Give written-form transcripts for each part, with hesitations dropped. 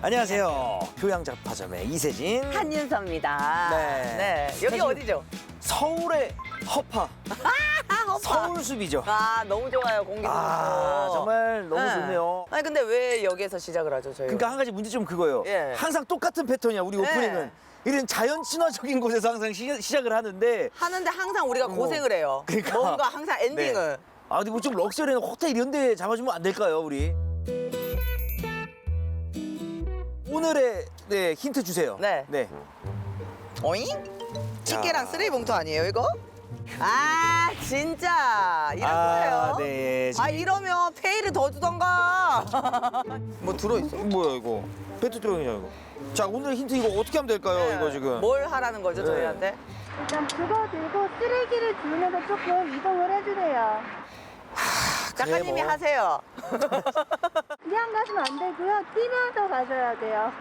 안녕하세요. 교양잡화점의 이세진. 한윤서입니다. 네. 여기 사실- 어디죠? 서울의 허파. 허파. 서울숲이죠. 너무 좋아요, 공기도 좋고. 정말 너무 네. 좋네요. 아니, 근데 왜 여기에서 시작을 하죠, 저희? 그러니까 한 가지 문제점은 그거예요. 예. 항상 똑같은 패턴이야, 우리 오프닝은. 이런 자연 친화적인 곳에서 항상 시작을 하는데. 하는데 항상 우리가 고생을 해요. 그러니까. 뭔가 항상 엔딩을. 근데 뭐 좀 럭셔리한 호텔 이런 데 잡아주면 안 될까요, 우리? 오늘의 힌트 주세요. 네. 어잉? 집게랑 쓰레기 봉투 아니에요, 이거? 진짜. 이런 거예요? 네. 이러면 페이를 더 주던가. 뭐 들어있어? 뭐야, 이거? 배트 드렁이냐, 이거? 자, 오늘 힌트 이거 어떻게 하면 될까요, 이거 지금? 뭘 하라는 거죠, 네. 저희한테? 일단 그거 들고 쓰레기를 주우면서 조금 이동을 해주세요. 작가님이 그래, 뭐. 하세요. 그냥 가시면 안 되고요. 뛰면서 가셔야 돼요.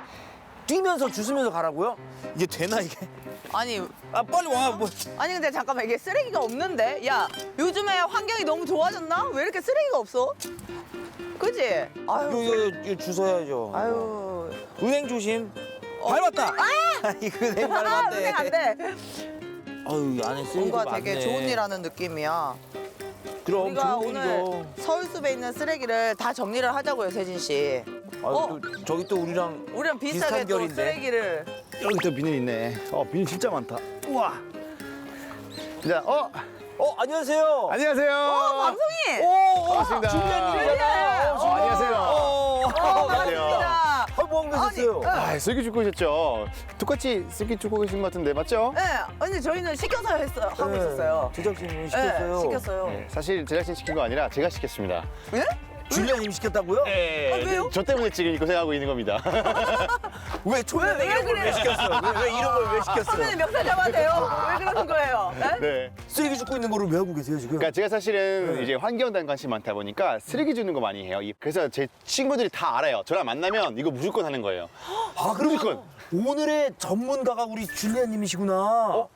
뛰면서 주스면서 가라고요? 이게 되나, 이게? 아니, 빨리 와, 뭐. 아니 근데 잠깐만, 이게 쓰레기가 없는데? 야, 요즘에 환경이 너무 좋아졌나? 왜 이렇게 쓰레기가 없어? 그지? 이거 주워야죠. 아유. 은행 조심. 밟았다! 이거 은행 밟았대. 은행 안 돼. 아유, 이 안에 쓰레기 뭔가 많네. 되게 좋은 일 하는 느낌이야. 그럼 우리가 좋은 오늘 일이죠. 서울숲에 있는 쓰레기를 다 정리를 하자고요, 세진 씨. 또, 저기 또 우리랑 우리랑 비슷한 비슷하게 또 결인데. 쓰레기를. 여기 또 비닐 있네. 비닐 진짜 많다. 우와. 자, 안녕하세요. 안녕하세요. 방송인! 반갑습니다. 줄리안님이잖아요. 안녕하세요. 반갑습니다. 뭐 하고 계셨어요? 슬기 줍고 계셨죠? 똑같이 슬기 줍고 계신 것 같은데, 맞죠? 네, 근데 저희는 시켜서 하고 있었어요. 제작진이 시켰어요. 네, 시켰어요. 네, 사실 제작진 시킨 거 아니라 제가 시켰습니다. 예? 줄리안님 시켰다고요? 네, 왜요? 저 때문에 지금 고생하고 있는 겁니다. 왜 초면에 왜 이런 걸 왜 그래요? 시켰어? 왜 이런 걸 왜 시켰어? 화면에 명찰 잡아야 돼요? 왜 그러는 거예요? 네? 네. 쓰레기 줍고 있는 거를 왜 하고 계세요, 지금? 그러니까 제가 사실은 네. 이제 환경단 관심이 많다 보니까 쓰레기 주는 거 많이 해요. 그래서 제 친구들이 다 알아요. 저랑 만나면 이거 무조건 하는 거예요. 그러면 오늘의 전문가가 우리 줄리안님이시구나.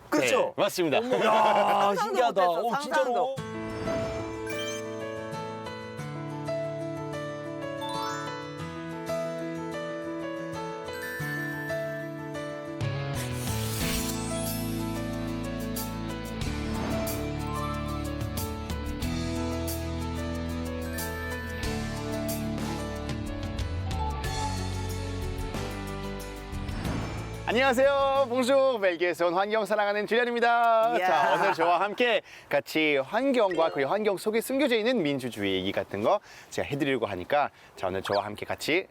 그렇죠? 네, 맞습니다. 야, 상상도 신기하다. 못했어, 진짜로. 안녕하세요. 봉수 벨기에에서 온 환경 사랑하는 줄리안입니다. 이야. 자, 오늘 저와 함께 같이 환경과 그리고 환경 속에 숨겨져 있는 민주주의 얘기 같은 거 제가 해드리려고 하니까 자, 오늘 저와 함께 같이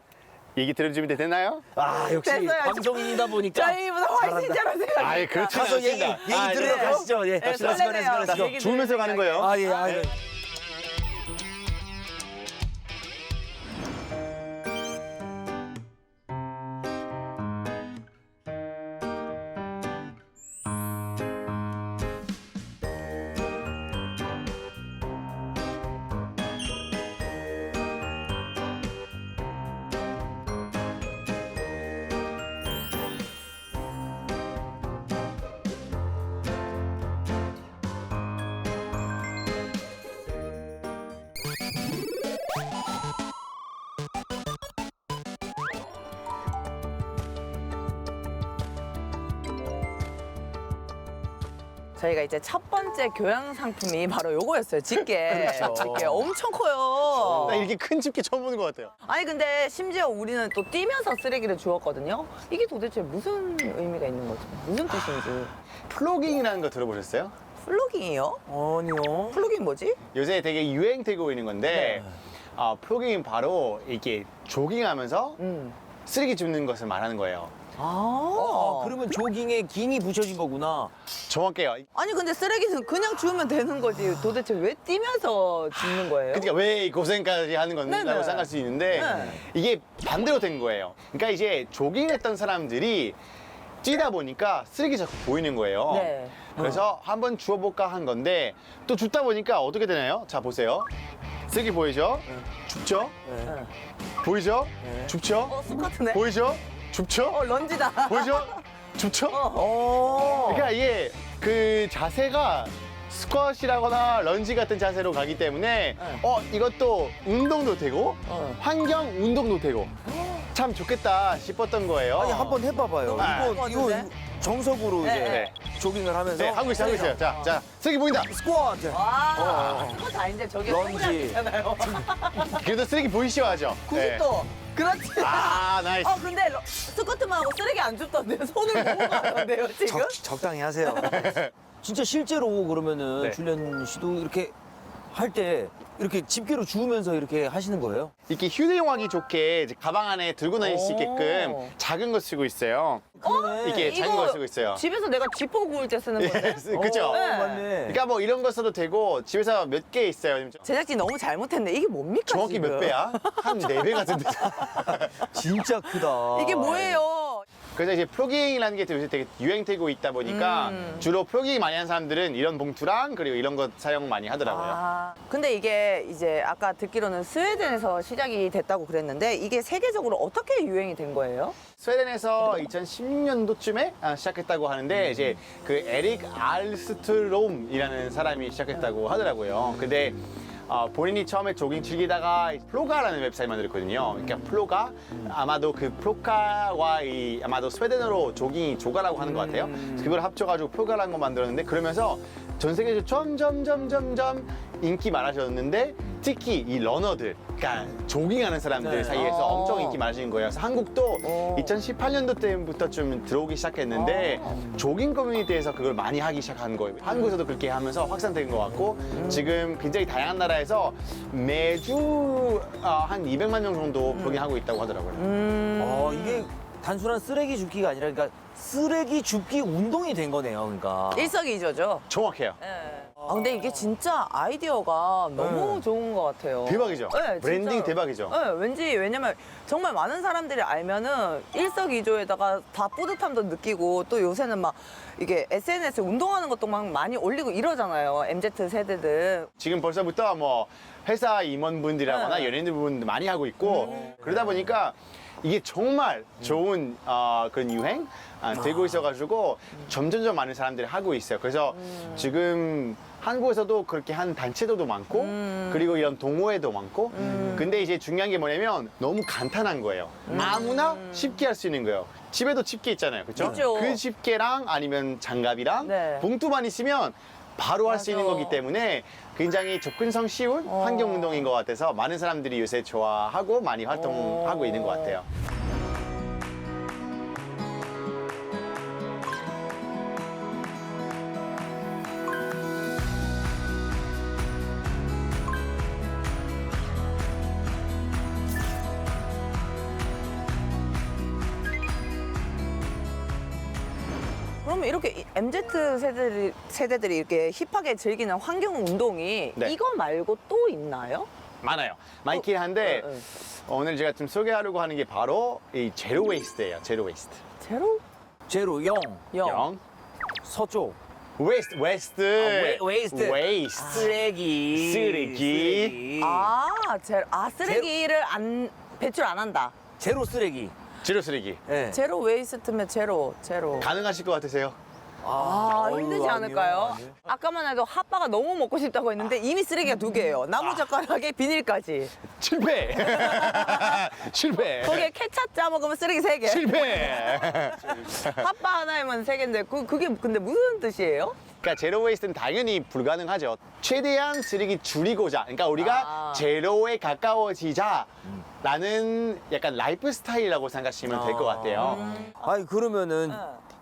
얘기 들어주면 되나요? 역시 됐어요. 방송인이다 보니까. 저희보다 훨씬 잘하세요. 아이, 그렇지 가서 않습니다. 얘기 들으러 네. 가시죠. 예. 네, 갑시다. 설레네요. 가시죠. 얘기 죽으면서 가는 거예요. 예. 저희가 이제 첫 번째 교양 상품이 바로 요거였어요. 집게. 그렇죠. 집게 엄청 커요. 나 이렇게 큰 집게 처음 보는 것 같아요. 아니 근데 심지어 우리는 또 뛰면서 쓰레기를 주웠거든요. 이게 도대체 무슨 의미가 있는 거죠? 무슨 뜻인지. 플로깅이라는 거 들어보셨어요? 플로깅이요? 아니요. 플로깅 뭐지? 요새 되게 유행되고 있는 건데 플로깅은 바로 이렇게 조깅하면서 쓰레기 줍는 것을 말하는 거예요. 그러면 조깅에 긴이 붙여진 거구나. 정확해요. 아니 근데 쓰레기는 그냥 주우면 되는 거지. 도대체 왜 뛰면서 줍는 거예요? 그러니까 왜 고생까지 하는 건가라고 네네. 생각할 수 있는데 네. 이게 반대로 된 거예요. 그러니까 이제 조깅했던 사람들이 뛰다 보니까 쓰레기 자꾸 보이는 거예요. 네. 그래서 한번 주워볼까 한 건데 또 줍다 보니까 어떻게 되나요? 자 보세요. 쓰레기 보이죠? 줍죠? 네. 보이죠? 줍죠? 스쿼트네. 보이죠? 줍죠? 런지다. 보이죠? 줍죠? 어. 그러니까 이게 그 자세가 스쿼시라거나 런지 같은 자세로 가기 때문에 이것도 운동도 되고 환경 운동도 되고 참 좋겠다 싶었던 거예요. 아니 한번 해봐봐요. 너무 좋을 것 이거 같은데? 정석으로 이제 네. 조깅을 하면서 네, 하고 있어요. 자, 쓰레기 보인다. 스쿼트. 와, 그거 아닌데 저게 런지. 동작이잖아요. 그래도 쓰레기 보이시죠, 하죠? 90도. 그렇지. 아, 나이스. 근데 스쿼트만 하고 쓰레기 안 줍던데 손을 보고 가던데요 지금? 적당히 하세요. 진짜 실제로 그러면은 네. 줄리안 씨도 이렇게 할 때 이렇게 집게로 주우면서 이렇게 하시는 거예요? 이렇게 휴대용하기 좋게 이제 가방 안에 들고 다닐 수 있게끔 오. 작은 거 쓰고 있어요. 그러네. 이게 작은 거 쓰고 있어요. 집에서 내가 지퍼 구울 때 쓰는 건데. 그죠? 네. 맞네. 그러니까 뭐 이런 거 써도 되고 집에서 몇 개 있어요. 제작진 너무 잘못했네. 이게 뭡니까 정확히 지금? 몇 배야? 한 4배 같은데. 진짜 크다. 이게 뭐예요? 그래서 이제 플로깅이라는 게 요새 되게 유행되고 있다 보니까 주로 플로깅 많이 하는 사람들은 이런 봉투랑 그리고 이런 거 사용 많이 하더라고요. 근데 이게 이제 아까 듣기로는 스웨덴에서 시작이 됐다고 그랬는데 이게 세계적으로 어떻게 유행이 된 거예요? 스웨덴에서 2016년도쯤에 시작했다고 하는데 이제 그 에릭 알스트롬이라는 사람이 시작했다고 하더라고요. 근데 본인이 처음에 조깅 즐기다가 플로가라는 웹사이트 만들었거든요. 그러니까 플로가 아마도 그 플로카와 아마도 스웨덴어로 조깅이 조가라고 하는 것 같아요. 그래서 그걸 합쳐가지고 플로가라는 거 만들었는데 그러면서 전 세계에서 점점 인기 많아졌는데 특히 이 러너들, 그러니까 조깅하는 사람들 네. 사이에서 엄청 인기 많아진 거예요. 그래서 한국도 2018년도 때부터 좀 들어오기 시작했는데 조깅 커뮤니티에서 그걸 많이 하기 시작한 거예요. 한국에서도 그렇게 하면서 확산된 것 같고 지금 굉장히 다양한 나라에서 매주 한 200만 명 정도 플로깅하고 있다고 하더라고요. 이게 단순한 쓰레기 줍기가 아니라 그러니까 쓰레기 줍기 운동이 된 거네요. 그러니까. 일석이조죠. 정확해요. 근데 이게 진짜 아이디어가 너무 좋은 것 같아요. 대박이죠? 네, 브랜딩 진짜로. 대박이죠? 네, 왜냐면 정말 많은 사람들이 알면은 일석이조에다가 다 뿌듯함도 느끼고 또 요새는 막 이게 SNS 운동하는 것도 막 많이 올리고 이러잖아요. MZ 세대들. 지금 벌써부터 뭐 회사 임원분들이라거나 네. 연예인분들 많이 하고 있고 그러다 보니까 이게 정말 좋은 그런 유행 되고 있어가지고 점점점 많은 사람들이 하고 있어요. 그래서 지금 한국에서도 그렇게 한 단체들도 많고 그리고 이런 동호회도 많고 근데 이제 중요한 게 뭐냐면 너무 간단한 거예요. 아무나 쉽게 할 수 있는 거예요. 집에도 집게 있잖아요. 그렇죠? 있죠. 그 집게랑 아니면 장갑이랑 네. 봉투만 있으면 바로 할 수 있는 맞아. 거기 때문에 굉장히 접근성 쉬운 환경 운동인 것 같아서 많은 사람들이 요새 좋아하고 많이 활동하고 있는 것 같아요. 그러면 이렇게 MZ 세대들이 이렇게 힙하게 즐기는 환경 운동이 네. 이거 말고 또 있나요? 많아요. 많긴 한데 네. 오늘 제가 좀 소개하려고 하는 게 바로 이 제로 웨이스트예요. 제로 웨이스트. 제로? 제로 영 영. 서쪽 웨이스트. 웨이스트. 웨이스트. 쓰레기. 쓰레기. 쓰레기를 배출 안 한다. 제로 쓰레기. 제로 쓰레기. 네. 제로 웨이스트면 제로. 가능하실 것 같으세요? 힘들지 않을까요? 아까만 해도 핫바가 너무 먹고 싶다고 했는데 이미 쓰레기가 2개예요. 나무젓가락에 비닐까지. 실패. 실패. 거기에 케찹 짜 먹으면 쓰레기 3개. 실패. 핫바 하나에만 3개인데 그게 근데 무슨 뜻이에요? 그러니까 제로 웨이스트는 당연히 불가능하죠. 최대한 쓰레기 줄이고자. 그러니까 우리가 제로에 가까워지자. 라는 약간 라이프 스타일이라고 생각하시면 될 것 같아요. 아니 그러면은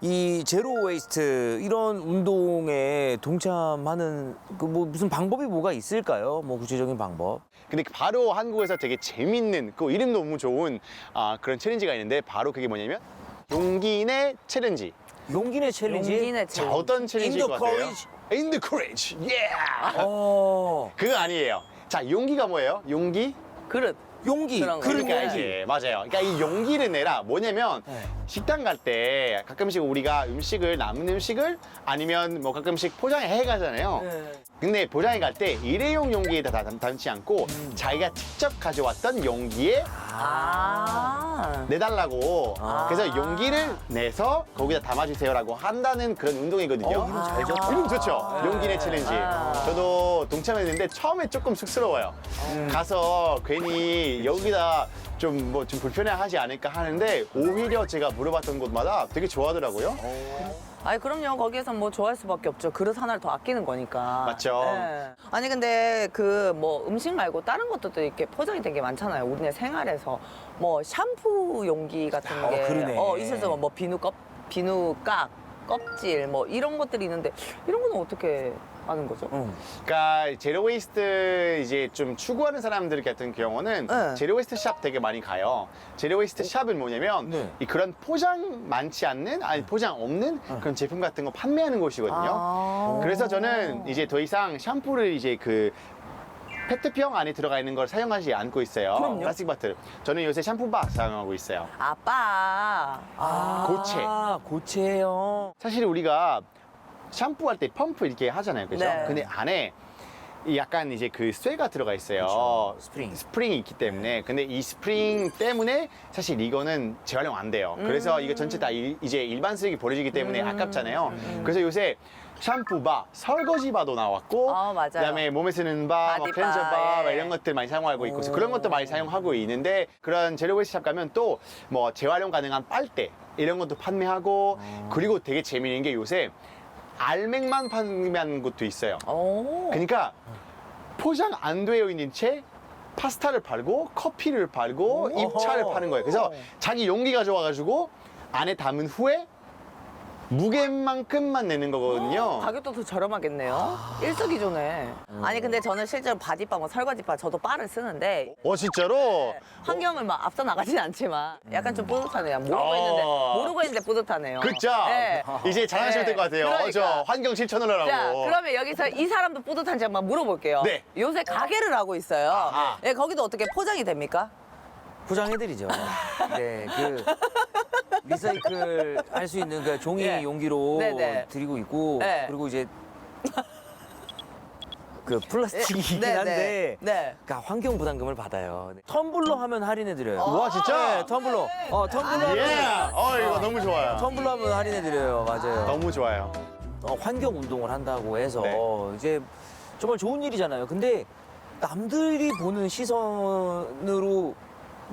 이 제로 웨이스트 이런 운동에 동참하는 그 뭐 무슨 방법이 뭐가 있을까요? 뭐 구체적인 방법? 근데 바로 한국에서 되게 재밌는 그 이름 너무 좋은 그런 챌린지가 있는데 바로 그게 뭐냐면 용기 내 챌린지. 용기 내 챌린지. 용기 내 자, 어떤 챌린지일 것 같아요? courage. In the courage. Yeah. 그거 아니에요. 자, 용기가 뭐예요? 용기? 그릇. 용기. 그런 거. 그런 그러니까 용기. 이제 맞아요. 그러니까 이 용기를 내라. 뭐냐면 식당 갈 때 가끔씩 우리가 남은 음식을 아니면 뭐 가끔씩 포장해 가잖아요. 근데 포장해 갈 때 일회용 용기에다 담지 않고 자기가 직접 가져왔던 용기에 내달라고. 그래서 용기를 내서 거기다 담아주세요라고 한다는 그런 운동이거든요. 이름 잘 졌다. 이름 좋죠. 용기 내 챌린지. 저도 동참했는데 처음에 조금 쑥스러워요. 가서 괜히 여기다 좀 불편해하지 않을까 하는데 오히려 제가 물어봤던 곳마다 되게 좋아하더라고요. 아니 그럼요. 거기에서 뭐 좋아할 수밖에 없죠. 그릇 하나를 더 아끼는 거니까. 맞죠. 네. 아니 근데 그 뭐 음식 말고 다른 것도 이렇게 포장이 되게 많잖아요. 우리네 생활에서 뭐 샴푸 용기 같은 게 그러네. 있어서 뭐 비누깍, 껍질 뭐 이런 것들이 있는데 이런 거는 어떻게 하는 거죠? 그러니까 제로 웨이스트 이제 좀 추구하는 사람들 같은 경우는 네. 제로 웨이스트 샵 되게 많이 가요. 제로 웨이스트 샵은 뭐냐면 네. 이 그런 포장 많지 않는 아니 포장 없는 그런 제품 같은 거 판매하는 곳이거든요. 그래서 저는 이제 더 이상 샴푸를 이제 그 페트병 안에 들어가 있는 걸 사용하지 않고 있어요. 그럼요. 플라스틱 바틀. 저는 요새 샴푸바 사용하고 있어요. 아빠. 고체. 고체요. 사실 우리가 샴푸할 때 펌프 이렇게 하잖아요. 그죠? 네. 근데 안에 이 약간 이제 그 쇠가 들어가 있어요. 그렇죠. 스프링. 스프링이 있기 때문에. 근데 이 스프링 때문에 사실 이거는 재활용 안 돼요. 그래서 이거 전체 다 이제 일반 쓰레기 버려지기 때문에 아깝잖아요. 그래서 요새 샴푸바, 설거지바도 나왔고, 맞아요. 그다음에 몸에 쓰는 바, 뭐 바디바, 클렌저바 예. 이런 것들 많이 사용하고 있고, 그래서 그런 것도 많이 사용하고 있는데 그런 제로웨이스트 샵 가면 또 뭐 재활용 가능한 빨대 이런 것도 판매하고, 그리고 되게 재미있는 게 요새 알맹만 판매하는 곳도 있어요. 그러니까 포장 안 되어 있는 채 파스타를 팔고 커피를 팔고 입차를 파는 거예요. 그래서 자기 용기 가져와가지고 안에 담은 후에 무게만큼만 내는 거거든요. 가격도 더 저렴하겠네요. 일석이조네. 아니 근데 저는 실제로 바디바, 뭐 설거지바 저도 바를 쓰는데 진짜로? 환경을 막 앞서 나가진 않지만 약간 좀 뿌듯하네요. 모르고 있는데 뿌듯하네요. 그쵸? 네. 이제 자랑하시면 될 것 같아요. 그러니까. 저 환경 실천을 하라고. 자, 그러면 여기서 이 사람도 뿌듯한지 한번 물어볼게요. 네. 요새 가게를 하고 있어요. 아하. 네, 거기도 어떻게 포장이 됩니까? 포장해드리죠. 네, 그 리사이클 할 수 있는 그 종이 네. 용기로 네네. 드리고 있고, 네. 그리고 이제 그 플라스틱이긴 네, 한데, 네. 그러니까 환경 부담금을 받아요. 네. 텀블러 하면 할인해드려요. 와, 진짜? 네, 텀블러. 텀블러 예! 하면, 이거 너무 좋아요. 텀블러 하면 할인해드려요. 맞아요. 너무 좋아요. 환경 운동을 한다고 해서 네. 이제 정말 좋은 일이잖아요. 근데 남들이 보는 시선으로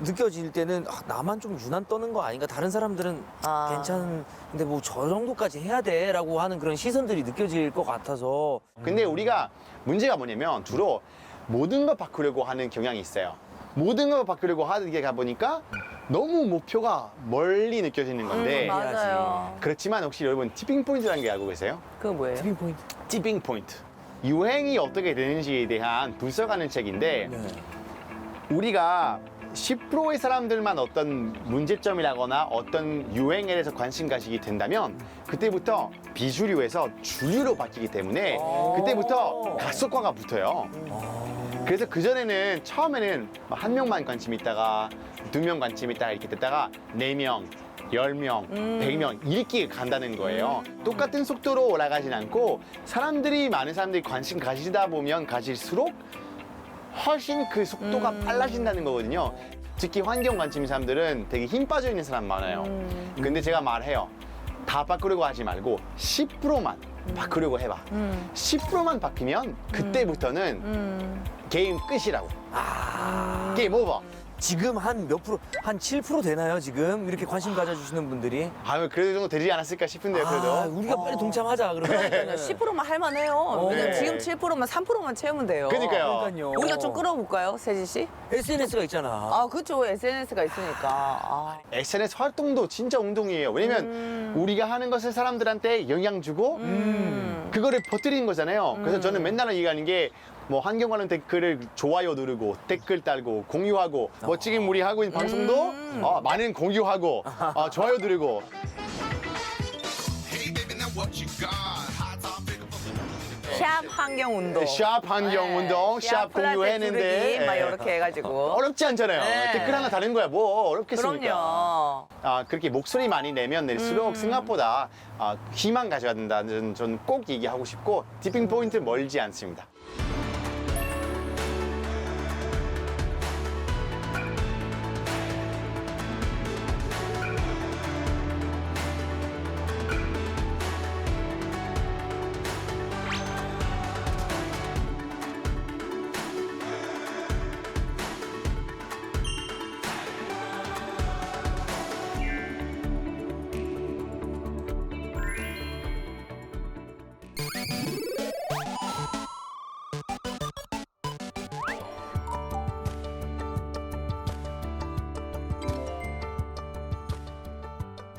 느껴질 때는 나만 좀 유난 떠는 거 아닌가? 다른 사람들은 괜찮은데 뭐 저 정도까지 해야 돼? 라고 하는 그런 시선들이 느껴질 것 같아서 근데 우리가 문제가 뭐냐면 주로 모든 걸 바꾸려고 하는 경향이 있어요. 모든 걸 바꾸려고 하게 보니까 너무 목표가 멀리 느껴지는 건데 맞아요. 그렇지만 혹시 여러분 티핑 포인트라는 게 알고 계세요? 그건 뭐예요? 티핑 포인트. 티핑 포인트. 유행이 어떻게 되는지에 대한 분석하는 책인데 네. 우리가 10%의 사람들만 어떤 문제점이라거나 어떤 유행에 대해서 관심 가지게 된다면 그때부터 비주류에서 주류로 바뀌기 때문에 그때부터 가속화가 붙어요. 그래서 그전에는 처음에는 한 명만 관심 있다가 2명 관심 있다가 이렇게 됐다가 4명, 10명, 100명 이렇게 간다는 거예요. 똑같은 속도로 올라가진 않고 많은 사람들이 관심 가지다 보면 가질수록 훨씬 그 속도가 빨라진다는 거거든요. 특히 환경 관심인 사람들은 되게 힘 빠져 있는 사람 많아요. 근데 제가 말해요. 다 바꾸려고 하지 말고 10%만 바꾸려고 해봐. 10%만 바뀌면 그때부터는 게임 끝이라고. 게임 오버. 지금 한 몇 프로? 한 7% 되나요, 지금? 이렇게 관심 가져주시는 분들이? 그래도 정도 되지 않았을까 싶은데요, 그래도. 우리가 빨리 동참하자, 그러면. 10%만 할만해요. 왜냐면 네. 지금 7%면 3%만 채우면 돼요. 그러니까요. 그러니까요. 우리가 좀 끌어볼까요, 세진 씨? SNS가 있잖아. 그렇죠. SNS가 있으니까. SNS 활동도 진짜 운동이에요. 왜냐면 우리가 하는 것을 사람들한테 영향 주고 그거를 퍼뜨리는 거잖아요. 그래서 저는 맨날 얘기하는 게 뭐 환경 관련 댓글을 좋아요 누르고 댓글 달고 공유하고 뭐 지금 우리 하고 있는 방송도 많은 공유하고 좋아요 누르고 샵 환경 운동. 샵 환경 운동, 샵 공유했는데 막 이렇게 해가지고. 어렵지 않잖아요. 네. 댓글 하나 다른 거야. 뭐 어렵겠습니까? 그럼요. 그렇게 목소리 많이 내면 낼수록 생각보다 희망 가져야 된다는 저는 꼭 얘기하고 싶고 티핑 포인트 멀지 않습니다.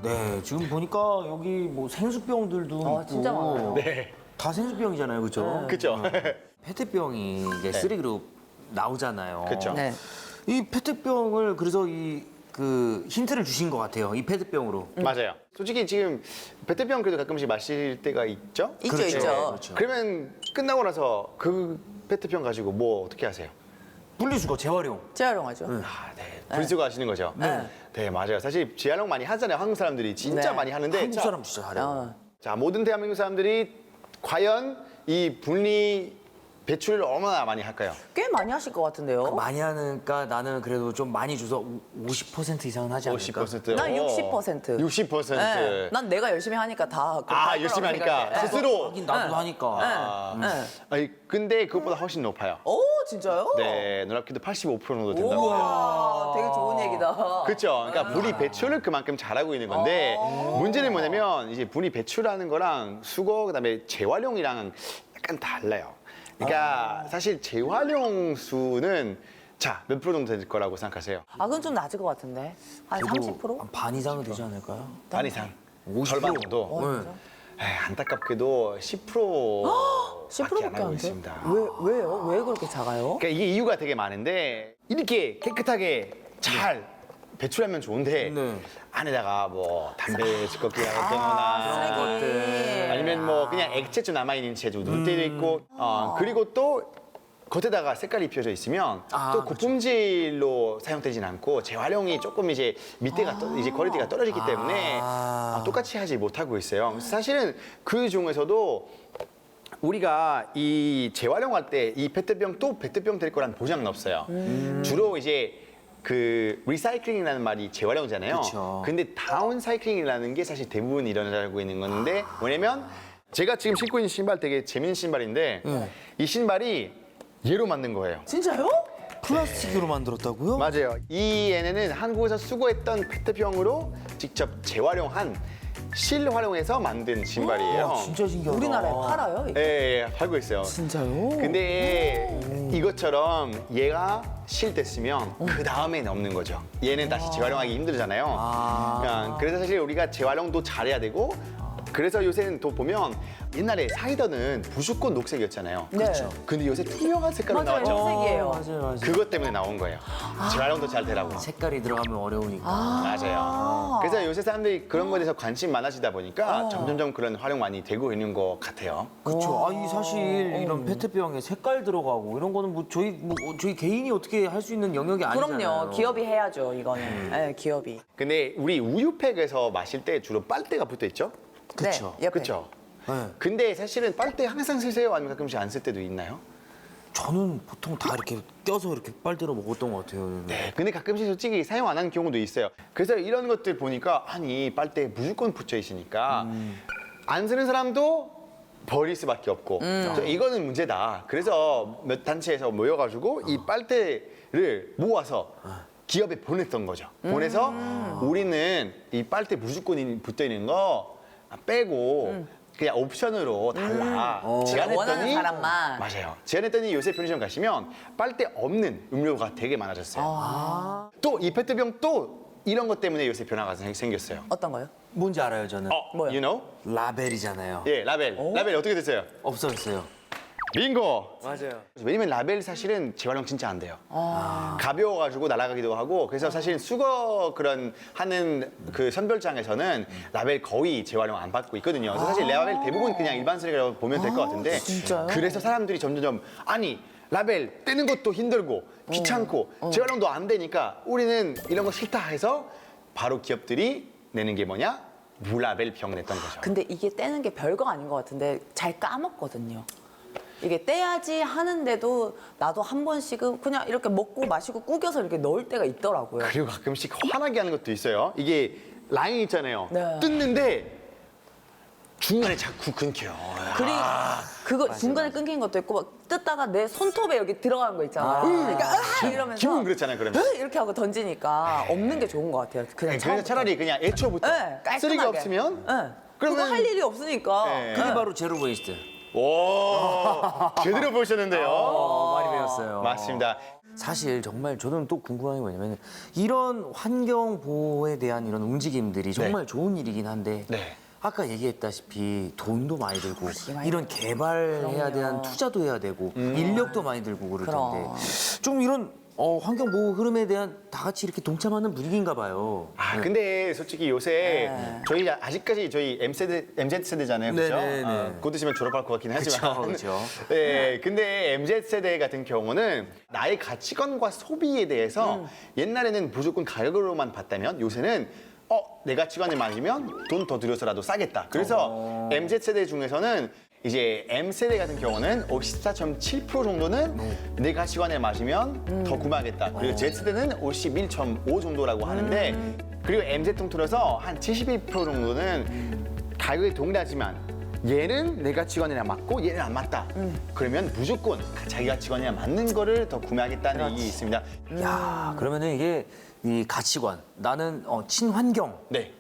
네, 지금 보니까 여기 뭐 생수병들도 있고 진짜 많아요. 네. 다 생수병이잖아요, 그렇죠? 그죠? 페트병이 이제 쓰레기로 나오잖아요. 그쵸. 네. 이 페트병을 그래서 그 힌트를 주신 것 같아요. 이 페트병으로. 맞아요. 솔직히 지금 페트병 그래도 가끔씩 마실 때가 있죠? 있죠, 그렇죠. 있죠. 그렇죠. 그러면 끝나고 나서 그 페트병 가지고 뭐 어떻게 하세요? 분리수거 재활용. 재활용하죠. 아, 네. 분리수거 하시는 거죠? 네. 네, 맞아요. 사실 재활용 많이 하잖아요. 한국 사람들이 진짜 네. 많이 하는데 한국 자, 사람 진짜 잘해요. 어. 자, 모든 대한민국 사람들이 과연 이 분리 배출을 얼마나 많이 할까요? 꽤 많이 하실 것 같은데요. 많이 하니까 나는 그래도 좀 많이 줘서 50% 이상은 하지 않을까? 50%. 난 60%. 60%. 네. 난 내가 열심히 하니까 다. 그렇게 할 열심히 거라고 하니까. 생각해. 스스로. 하긴 나도 하니까. 네. 아니, 근데 그것보다 훨씬 높아요. 오, 진짜요? 네, 놀랍게도 85% 정도 된다고. 우와, 되게 좋은 얘기다. 그렇죠. 그러니까 분리 배출을 그만큼 잘하고 있는 건데 문제는 뭐냐면 이제 분리 배출하는 거랑 수거 그다음에 재활용이랑 약간 달라요. 그러니까 사실 재활용 수는 자, 몇 프로 정도 될 거라고 생각하세요? 아, 그건 좀 낮을 것 같은데. 한 그래도 30%? 한반 이상은 되지 않을까요? 반 이상. 50%? 절반 정도. 네. 에이, 안타깝게도 10%밖에 10%밖에 안 하고 안 돼? 있습니다. 왜요? 왜 그렇게 작아요? 그러니까 이게 이유가 되게 많은데 이렇게 깨끗하게 잘 배출하면 좋은데 네. 안에다가 뭐 담배 찌꺼기라고 떠거나 쓰레기. 아니면 뭐 그냥 액체 좀 남아있는 채도 넣을 때도 있고 그리고 또 겉에다가 색깔이 입혀져 있으면 또 고품질로 사용되진 않고 재활용이 조금 이제 밑에가 이제 퀄리티가 떨어지기 때문에 똑같이 하지 못하고 있어요. 그래서 사실은 그 중에서도 우리가 이 재활용할 때 이 페트병 또 페트병 될 거란 보장은 없어요. 주로 이제 그 리사이클링이라는 말이 재활용이잖아요. 그쵸. 근데 다운사이클링이라는 게 사실 대부분 일어나고 있는 건데 뭐냐면 제가 지금 신고 있는 신발 되게 재밌는 신발인데 이 신발이 얘로 만든 거예요. 진짜요? 플라스틱으로 만들었다고요? 맞아요. 이 얘네는 한국에서 수거했던 페트병으로 직접 재활용한 실활용해서 만든 신발이에요. 와, 진짜 신기하다. 우리나라에 팔아요? 이거? 예, 팔고 있어요. 진짜요? 근데 이것처럼 얘가 실됐으면 그 다음에 넘는 거죠. 얘는 다시 재활용하기 힘들잖아요. 그래서 사실 우리가 재활용도 잘해야 되고 그래서 요새는 또 보면 옛날에 사이다는 무조건 녹색이었잖아요. 네. 그렇죠. 근데 요새 투명한 색깔로 맞아요. 나왔죠. 흰색이에요. 맞아요. 그것 때문에 나온 거예요. 재활용도 잘 되라고. 색깔이 들어가면 어려우니까. 맞아요. 그래서 요새 사람들이 그런 거에 대해서 관심 많아지다 보니까 점점점 그런 활용 많이 되고 있는 것 같아요. 그렇죠. 아니 사실 이런 페트병에 색깔 들어가고 이런 거는 뭐 저희 개인이 어떻게 할 수 있는 영역이 아니잖아요. 그럼요. 기업이 해야죠, 이거는. 네, 기업이. 근데 우리 우유팩에서 마실 때 주로 빨대가 붙어 있죠? 그쵸. 네, 옆에. 그렇죠. 네. 근데 사실은 빨대 항상 쓰세요? 아니면 가끔씩 안 쓸 때도 있나요? 저는 보통 다 이렇게 껴서 이렇게 빨대로 먹었던 것 같아요. 네. 근데 가끔씩 솔직히 사용 안 하는 경우도 있어요. 그래서 이런 것들 보니까 아니 빨대에 무조건 붙여 있으니까 안 쓰는 사람도 버릴 수밖에 없고 그래서 이거는 문제다. 그래서 몇 단체에서 모여가지고 이 빨대를 모아서 기업에 보냈던 거죠. 보내서 우리는 이 빨대 무조건 붙어 있는 거 빼고 그냥 옵션으로 달라. 원하는 사람만. 맞아요. 제안했더니 요새 편의점 가시면 빨대 없는 음료가 되게 많아졌어요. 또 이 페트병 또 이런 것 때문에 요새 변화가 생겼어요. 어떤 거요? 뭔지 알아요, 저는. 뭐요? You know? 라벨이잖아요. 예, 라벨. 라벨 어떻게 됐어요? 없어졌어요. 빙고. 맞아요. 왜냐면 라벨 사실은 재활용 진짜 안 돼요. 가벼워가지고 날아가기도 하고 그래서 사실 수거 그런 하는 그 선별장에서는 라벨 거의 재활용 안 받고 있거든요. 그래서 사실 라벨 대부분 그냥 일반 쓰레기라고 보면 될 것 같은데 진짜요? 그래서 사람들이 점점점 아니 라벨 떼는 것도 힘들고 귀찮고 재활용도 안 되니까 우리는 이런 거 싫다 해서 바로 기업들이 내는 게 뭐냐? 무라벨 병 냈던 거죠. 근데 이게 떼는 게 별거 아닌 것 같은데 잘 까먹거든요. 이게 떼야지 하는데도 나도 한 번씩은 그냥 이렇게 먹고 마시고 구겨서 이렇게 넣을 때가 있더라고요. 그리고 가끔씩 화나게 하는 것도 있어요. 이게 라인 있잖아요. 네. 뜯는데 중간에 자꾸 끊겨요. 그리고 그거 중간에 끊긴 것도 있고 막 뜯다가 내 손톱에 여기 들어간 거 있잖아요. 그러니까 이러면서 기분 그렇잖아요, 그러면. 이렇게 하고 던지니까 없는 게 좋은 것 같아요. 그냥 그래서 처음부터. 차라리 그냥 애초부터 네, 깔끔하게. 쓰레기 없으면 네. 그러면- 그거 할 일이 없으니까. 네. 그게 바로 제로 웨이스트. 오 제대로 보셨는데요. 많이 배웠어요. 알았어요. 맞습니다. 사실 정말 저는 또 궁금한 게 뭐냐면 이런 환경 보호에 대한 이런 움직임들이 정말 좋은 일이긴 한데 네. 아까 얘기했다시피 돈도 많이 들고 많이 이런 개발해야 그럼요. 대한 투자도 해야 되고 인력도 많이 들고 그럴 그럼. 텐데 좀 이런 환경 보호 흐름에 대한 다 같이 이렇게 동참하는 분위기인가 봐요. 아, 근데 솔직히 요새 네. 저희 아직까지 저희 MZ세대잖아요. 그렇죠? 네네네. 곧 있으면 졸업할 것 같긴 하지만. 그쵸. 네, 근데 MZ세대 같은 경우는 나의 가치관과 소비에 대해서 옛날에는 무조건 가격으로만 봤다면 요새는 내 가치관에 맞으면 돈 더 들여서라도 싸겠다. 그래서 MZ세대 중에서는 이제 M세대 같은 경우는 54.7% 정도는 내 가치관에 맞으면 더 구매하겠다. 그리고 Z세대는 51.5 정도라고 하는데 그리고 MZ 통틀어서 한 71% 정도는 가격이 동일하지만 얘는 내 가치관이랑 맞고 얘는 안 맞다. 그러면 무조건 자기 가치관이랑 맞는 거를 더 구매하겠다는 얘기 있습니다. 야, 그러면은 이게 이 가치관, 나는 친환경, 네.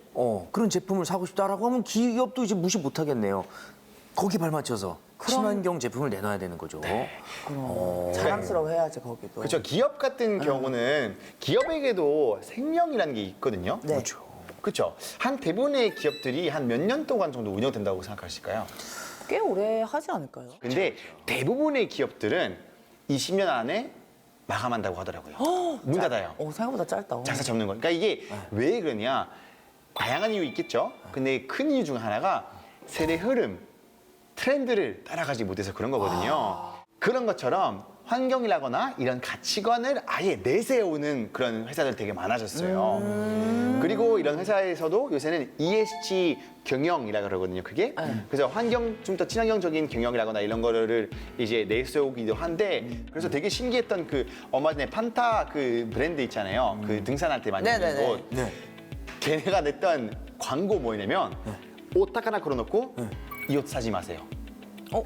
그런 제품을 사고 싶다라고 하면 기업도 이제 무시 못 하겠네요. 거기 발맞춰서 친환경 제품을 내놔야 되는 거죠. 자랑스러워해야지 거기도. 그렇죠. 기업 같은 경우는 기업에게도 생명이라는 게 있거든요. 네. 그렇죠. 한 대부분의 기업들이 한 몇 년 동안 정도 운영된다고 생각하실까요? 꽤 오래 하지 않을까요? 근데 대부분의 기업들은 20년 안에 마감한다고 하더라고요. 문 닫아요. 생각보다 짧다. 장사 접는 거. 그러니까 이게 왜 그러냐? 다양한 이유 있겠죠. 근데 큰 이유 중 하나가 세대 흐름, 트렌드를 따라가지 못해서 그런 거거든요. 그런 것처럼 환경이라거나 이런 가치관을 아예 내세우는 그런 회사들 되게 많아졌어요. 그리고 이런 회사에서도 요새는 ESG 경영이라 그러거든요, 그게. 그래서 환경, 좀 더 친환경적인 경영이라거나 이런 거를 이제 내세우기도 한데 그래서 되게 신기했던 그 얼마 전에 판타 그 브랜드 있잖아요. 그 등산할 때 많이 네네네. 입는 옷. 네. 걔네가 냈던 광고 뭐냐면 옷 딱 하나 걸어놓고 이 옷 사지 마세요.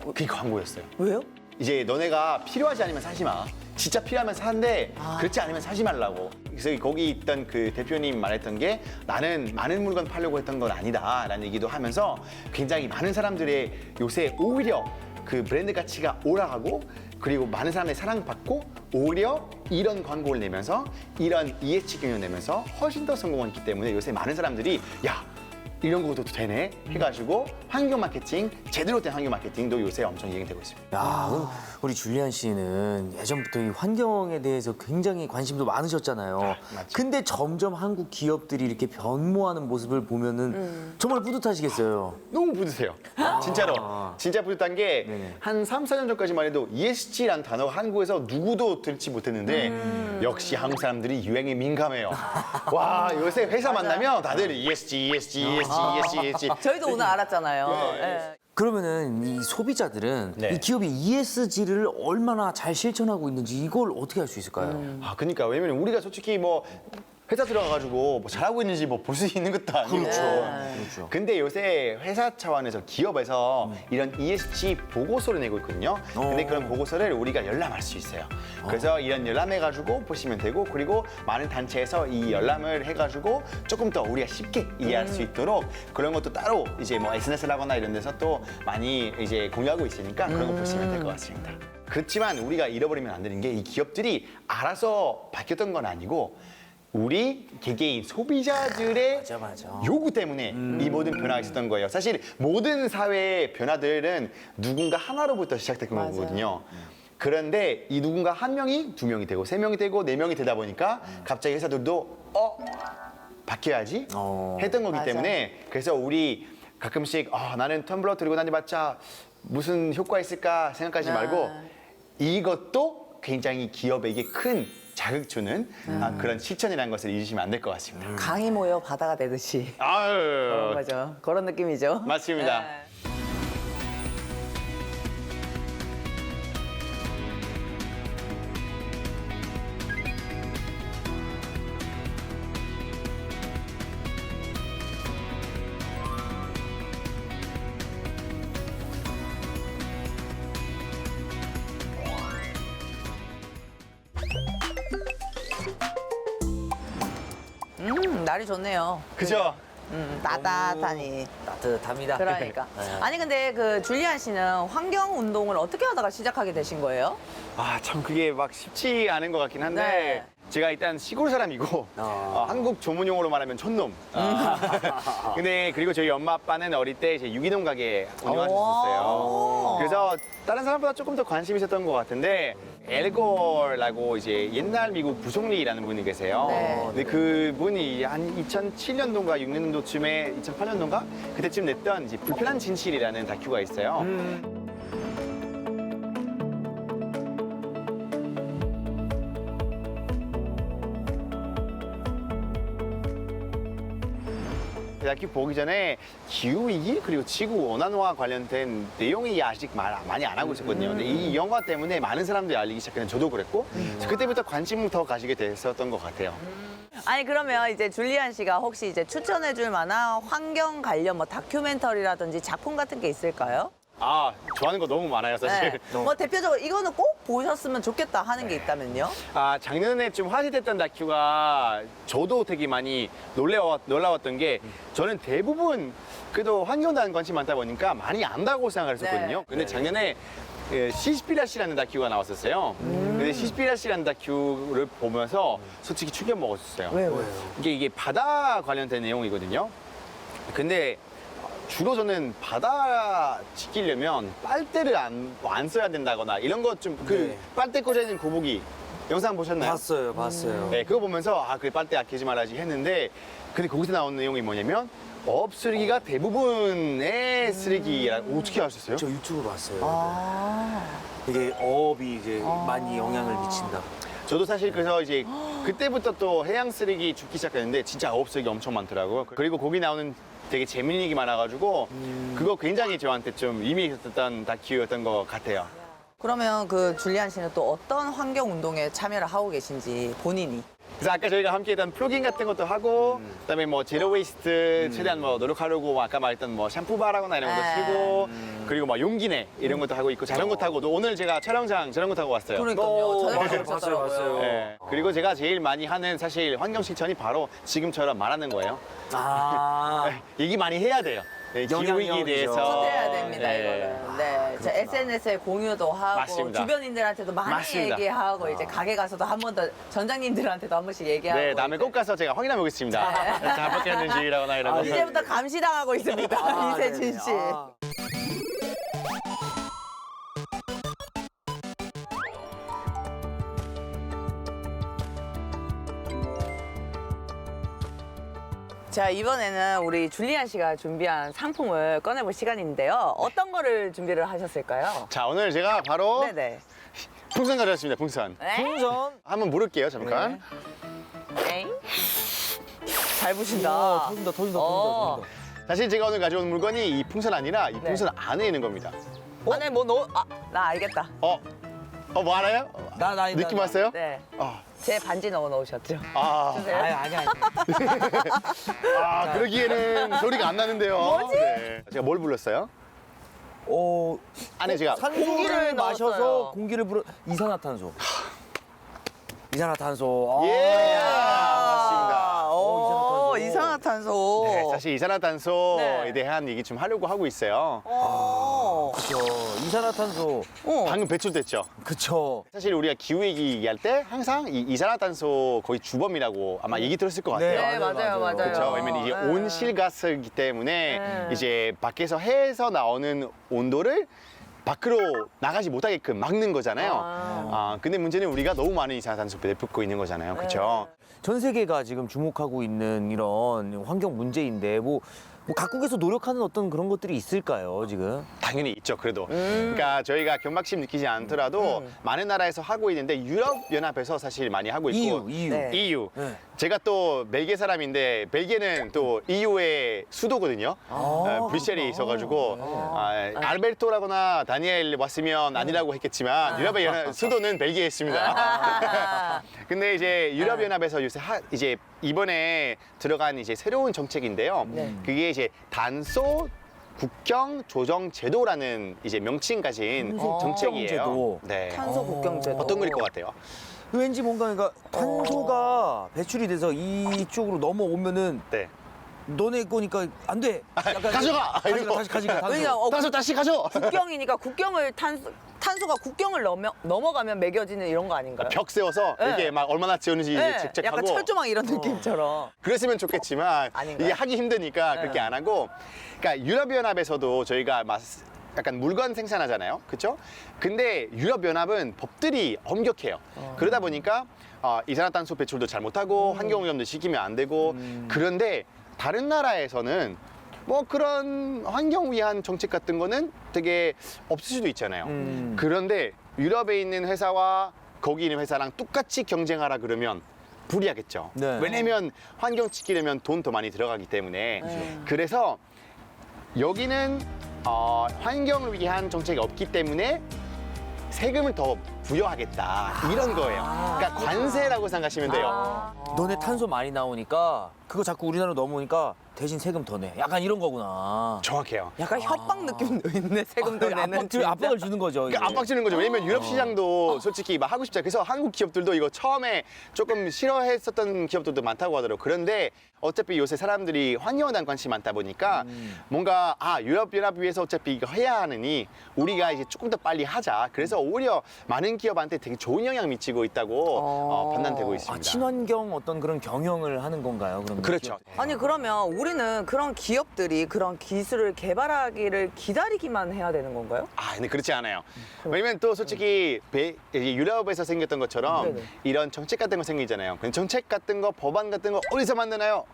그게 광고였어요. 왜요? 이제 너네가 필요하지 않으면 사지 마. 진짜 필요하면 사는데 그렇지 않으면 사지 말라고. 그래서 거기 있던 그 대표님 말했던 게 나는 많은 물건 팔려고 했던 건 아니다라는 얘기도 하면서 굉장히 많은 사람들의 요새 오히려 그 브랜드 가치가 올라가고 그리고 많은 사람들의 사랑받고 오히려 이런 광고를 내면서 이런 ESG 경영을 내면서 훨씬 더 성공했기 때문에 요새 많은 사람들이 야 이런 것도 되네 해가지고 환경 마케팅, 제대로 된 환경 마케팅도 요새 엄청 유행되고 있습니다. 야, 그럼 우리 줄리안 씨는 예전부터 이 환경에 대해서 굉장히 관심도 많으셨잖아요. 맞죠. 근데 점점 한국 기업들이 이렇게 변모하는 모습을 보면은 정말 뿌듯하시겠어요. 너무 뿌듯해요. 진짜로. 진짜 뿌듯한 게 네네. 한 3, 4년 전까지만 해도 ESG라는 단어가 한국에서 누구도 들지 못했는데 역시 한국 사람들이 유행에 민감해요. 와, 요새 회사 만나면 다들 ESG. 저희도 오늘 알았잖아요. 예. 그러면은 이 소비자들은 네. 이 기업이 ESG를 얼마나 잘 실천하고 있는지 이걸 어떻게 알 수 있을까요? 아, 그러니까 왜냐면 우리가 솔직히 뭐 회사 들어가가지고 뭐 잘하고 있는지 뭐 볼 수 있는 것도 아니고. 그렇죠. 근데 요새 회사 차원에서 기업에서 이런 ESG 보고서를 내고 있거든요. 근데 그런 보고서를 우리가 열람할 수 있어요. 그래서 이런 열람해가지고 보시면 되고 그리고 많은 단체에서 이 열람을 해가지고 조금 더 우리가 쉽게 이해할 수 있도록 그런 것도 따로 이제 뭐 SNS라거나 이런 데서 또 많이 이제 공유하고 있으니까 그런 거 보시면 될 것 같습니다. 그렇지만 우리가 잃어버리면 안 되는 게 이 기업들이 알아서 바뀌었던 건 아니고 우리 개개인 소비자들의 맞아. 요구 때문에 이 모든 변화가 있었던 거예요. 사실 모든 사회의 변화들은 누군가 하나로부터 시작된 맞아요. 거거든요. 그런데 이 누군가 한 명이 두 명이 되고 세 명이 되고 네 명이 되다 보니까 갑자기 회사들도 바뀌어야지 했던 거기 맞아. 때문에 그래서 우리 가끔씩 나는 텀블러 들고 다녀봤자 무슨 효과 있을까 생각하지 말고 이것도 굉장히 기업에게 큰 자극 주는 그런 실천이라는 것을 잊으시면 안 될 것 같습니다. 강이 모여 바다가 되듯이. 그런 아유, 거죠. 그런 느낌이죠. 맞습니다. 네. 날이 좋네요. 그죠? 따뜻하니. 따뜻합니다. 그러니까. 네. 아니 근데 그 줄리안 씨는 환경 운동을 어떻게 하다가 시작하게 되신 거예요? 아, 참 그게 막 쉽지 않은 것 같긴 한데 네. 제가 일단 시골 사람이고 한국 조문용어로 말하면 촌놈. 근데 그리고 저희 엄마 아빠는 어릴 때 이제 유기농 가게 운영하셨었어요. 그래서 다른 사람보다 조금 더 관심이 있었던 것 같은데 엘골라고 이제 옛날 미국 부총리라는 분이 계세요. 네. 근데 그분이 한 2007년도인가 6년도쯤에 2008년도인가 그때쯤 냈던 이제 불편한 진실이라는 다큐가 있어요. 다큐 보기 전에 기후위기 그리고 지구온난화 관련된 내용이 아직 많이 안 하고 있었거든요. 근데 이 영화 때문에 많은 사람들이 알리기 시작했는 저도 그랬고 그때부터 관심을 더 가지게 됐었던 것 같아요. 아니 그러면 이제 줄리안 씨가 혹시 이제 추천해줄 만한 환경 관련 뭐 다큐멘터리라든지 작품 같은 게 있을까요? 아, 좋아하는 거 너무 많아요, 사실. 네. 뭐 대표적으로 이거는 꼭 보셨으면 좋겠다 하는 게 있다면요? 아, 작년에 좀 화제됐던 다큐가 저도 되게 많이 놀라웠던 게 저는 대부분 그래도 환경에 대한 관심이 많다 보니까 많이 안다고 생각을 했었거든요. 네. 근데 작년에 시스피라시라는 다큐가 나왔었어요. 근데 시스피라시라는 다큐를 보면서 솔직히 충격 먹었어요. 왜요? 이게 바다 관련된 내용이거든요. 근데 주로 저는 바다 지키려면 빨대를 안 써야 된다거나 이런 것 좀 네. 빨대 꽂아 있는 거북이 영상 보셨나요? 봤어요. 네, 그거 보면서 아, 그래 빨대 아끼지 말아야지 했는데 근데 거기서 나오는 내용이 뭐냐면 어업 쓰레기가 대부분의 쓰레기라 어떻게 아셨어요? 저 유튜브 봤어요. 아. 이게 어업이 이제 많이 영향을 미친다. 저도 사실 그래서 이제 그때부터 또 해양 쓰레기 줍기 시작했는데 진짜 어업 쓰레기 엄청 많더라고요. 그리고 거기 나오는 되게 재밌는 얘기 많아가지고 그거 굉장히 저한테 좀 의미 있었던 다큐였던 것 같아요. 그러면 그 줄리안 씨는 또 어떤 환경 운동에 참여를 하고 계신지 본인이. 그래서 아까 저희가 함께 했던 플러깅 같은 것도 하고 그다음에 뭐 제로 웨이스트 최대한 뭐 노력하려고 아까 말했던 뭐 샴푸 바라거나 이런 것도 네. 쓰고 그리고 막 용기내 이런 것도 하고 있고 자전거 타고도 오늘 제가 촬영장 자전거 타고 왔어요. 그러니까요. 자전거 맞아요, 타셨더라고요. 봤어요. 네. 그리고 제가 제일 많이 하는 사실 환경 실천이 바로 지금처럼 말하는 거예요. 아, 얘기 많이 해야 돼요. 네, 기후위기에 영향력이죠. 대해서. 해야 됩니다, 네. 이거는. 네. 자, SNS에 공유도 하고, 맞습니다. 주변인들한테도 많이 맞습니다. 얘기하고, 이제 가게 가서도 한 번 더 전장님들한테도 한 번씩 얘기하고. 네, 다음에 이제. 꼭 가서 제가 확인해 보겠습니다. 네. 잘 바뀌었는지라거나 이런 거. 이제부터 감시당하고 있습니다, 이세진 씨. 자, 이번에는 우리 줄리안 씨가 준비한 상품을 꺼내볼 시간인데요. 어떤 거를 준비를 하셨을까요? 자, 오늘 제가 바로 네네. 풍선 가져왔습니다, 풍선. 네? 풍선. 한번 물을게요, 잠깐. 네. 잘 부신다. 터진다. 사실 제가 오늘 가져온 물건이 이 풍선 아니라 이 네. 풍선 안에 있는 겁니다. 안에 뭐 넣어? 아, 나 알겠다. 뭐 알아요? 느낌 왔어요? 네. 아, 제 반지 넣어 놓으셨죠? 아, 주세요. 아니. 그러기에는 소리가 안 나는데요. 뭐지? 네. 제가 뭘 불렀어요? 안에 제가 산소를 공기를 마셔서 넣었어요. 공기를 불어 이산화탄소. 이산화탄소. 예! 아, 오, 이산화탄소. 네, 사실 이산화탄소에 네. 대한 얘기 좀 하려고 하고 있어요. 그쵸. 이산화탄소. 방금 배출됐죠? 그쵸. 사실 우리가 기후위기 얘기할 때 항상 이 이산화탄소 거의 주범이라고 아마 얘기 들었을 것 같아요. 네, 맞아요. 그렇죠. 왜냐면 이게 네. 온실가스이기 때문에 네. 이제 밖에서 해에서 나오는 온도를 밖으로 나가지 못하게끔 막는 거잖아요. 근데 문제는 우리가 너무 많은 이산화탄소를 내뿜고 있는 거잖아요. 그렇죠? 전 세계가 지금 주목하고 있는 이런 환경 문제인데 뭐 각국에서 노력하는 어떤 그런 것들이 있을까요, 지금? 당연히 있죠, 그래도. 그러니까 저희가 경각심 느끼지 않더라도 많은 나라에서 하고 있는데 유럽연합에서 사실 많이 하고 있고 EU. 네. EU. 네. 제가 또 벨기에 사람인데 벨기에는 또 EU의 수도거든요. 브뤼셀이 있어가지고 알베르토라거나 다니엘 왔으면 아니라고 했겠지만 유럽의 수도는 벨기에에 있습니다. 근데 이제 유럽연합에서 요새 이제 이번에 들어간 이제 새로운 정책인데요. 네. 그게 이제 단소 국경 조정 제도라는 이제 명칭 가진 정책이에요. 제도. 네. 탄소 국경제도. 어떤 거일 것 같아요? 왠지 뭔가 그러니까 탄소가 배출이 돼서 이쪽으로 넘어오면은 네. 너네 거니까 안 돼. 약간 가져가! 이러고. 다시 가져가. 왜냐, 다시 가져! 국경이니까 국경을 탄소가 국경을 넘어가면 매겨지는 이런 거 아닌가요? 벽 세워서 네. 이게 막 얼마나 지었는지 네, 직접 약간 하고 철조망 이런 느낌처럼. 그랬으면 좋겠지만 아닌가요? 이게 하기 힘드니까 그렇게 안 하고 그러니까 유럽연합에서도 저희가 막 약간 물건 생산하잖아요. 그렇죠? 근데 유럽연합은 법들이 엄격해요. 그러다 보니까 이산화탄소 배출도 잘 못하고 환경오염도 시키면 안 되고 그런데 다른 나라에서는 뭐 그런 환경 위한 정책 같은 거는 되게 없을 수도 있잖아요. 그런데 유럽에 있는 회사와 거기 있는 회사랑 똑같이 경쟁하라 그러면 불리하겠죠. 네. 왜냐면 환경 지키려면 돈 더 많이 들어가기 때문에. 네. 그래서 여기는 환경을 위한 정책이 없기 때문에 세금을 더 부여하겠다 이런 거예요. 그러니까 관세라고 생각하시면 돼요. 너네 탄소 많이 나오니까 그거 자꾸 우리나라로 넘어오니까 대신 세금 더 내. 약간 이런 거구나. 정확해요. 약간 협박 느낌도 있네, 세금도 내는. 진짜. 압박을 주는 거죠. 이게. 그러니까 압박 주는 거죠. 왜냐면 유럽 시장도 솔직히 막 하고 싶지 않아요. 그래서 한국 기업들도 이거 처음에 조금 싫어했었던 기업들도 많다고 하더라고요. 그런데 어차피 요새 사람들이 환경에 대한 관심이 많다 보니까 뭔가 유럽연합 위해서 어차피 이거 해야 하느니 우리가 이제 조금 더 빨리 하자. 그래서 오히려 많은 기업한테 되게 좋은 영향 미치고 있다고 판단되고 있습니다. 친환경 어떤 그런 경영을 하는 건가요? 그럼 그렇죠. 아니 그러면 우리는 그런 기업들이 그런 기술을 개발하기를 기다리기만 해야 되는 건가요? 근데 그렇지 않아요. 왜냐면 또 솔직히 유럽에서 생겼던 것처럼 네네. 이런 정책 같은 거 생기잖아요. 근데 정책 같은 거, 법안 같은 거 어디서 만드나요?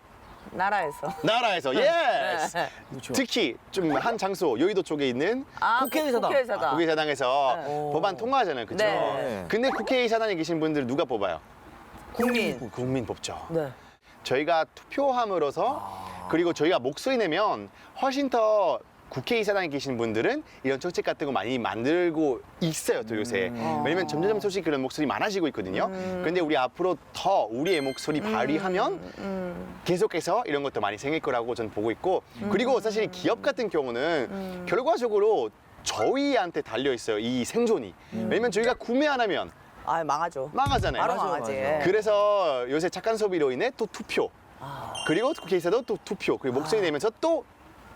나라에서. 나라에서. 예스. 그렇죠. 특히 좀 한 장소 여의도 쪽에 있는 국회의사당. 국회의사당. 국회의사당에서 네. 법안 통과하잖아요. 그렇죠? 네. 근데 국회의사당에 계신 분들 누가 뽑아요? 국민. 국민 뽑죠. 네. 저희가 투표함으로써 그리고 저희가 목소리 내면 훨씬 더 국회의사당에 계신 분들은 이런 정책 같은 거 많이 만들고 있어요, 또 요새. 왜냐면 점점 솔직히 그런 목소리 많아지고 있거든요. 근데 우리 앞으로 더 우리의 목소리 발휘하면 계속해서 이런 것도 많이 생길 거라고 저는 보고 있고 그리고 사실 기업 같은 경우는 결과적으로 저희한테 달려 있어요, 이 생존이. 왜냐면 저희가 구매 안 하면 망하죠. 망하잖아요. 바로 맞아, 망하지. 맞아. 그래서 요새 착한 소비로 인해 또 투표 그리고 국회에서도 또 투표 그리고 목소리 내면서 또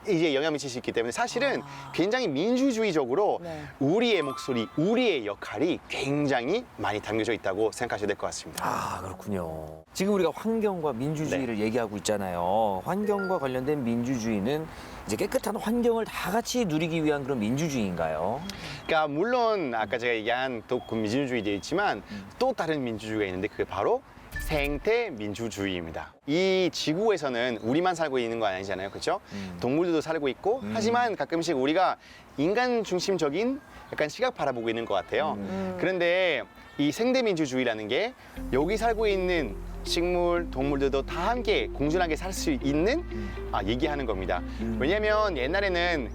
이제 영향을 미칠 수 있기 때문에 사실은 굉장히 민주주의적으로 네. 우리의 목소리, 우리의 역할이 굉장히 많이 담겨져 있다고 생각하셔야 될 것 같습니다. 그렇군요. 지금 우리가 환경과 민주주의를 얘기하고 있잖아요. 환경과 관련된 민주주의는 이제 깨끗한 환경을 다 같이 누리기 위한 그런 민주주의인가요? 그러니까 물론 아까 제가 얘기한 또 그 민주주의도 있지만 또 다른 민주주의가 있는데 그게 바로 생태 민주주의입니다. 이 지구에서는 우리만 살고 있는 거 아니잖아요, 그렇죠? 동물들도 살고 있고 하지만 가끔씩 우리가 인간 중심적인 약간 시각 바라보고 있는 것 같아요. 그런데 이 생태 민주주의라는 게 여기 살고 있는 식물, 동물들도 다 함께 공존하게 살 수 있는 얘기하는 겁니다. 왜냐하면 옛날에는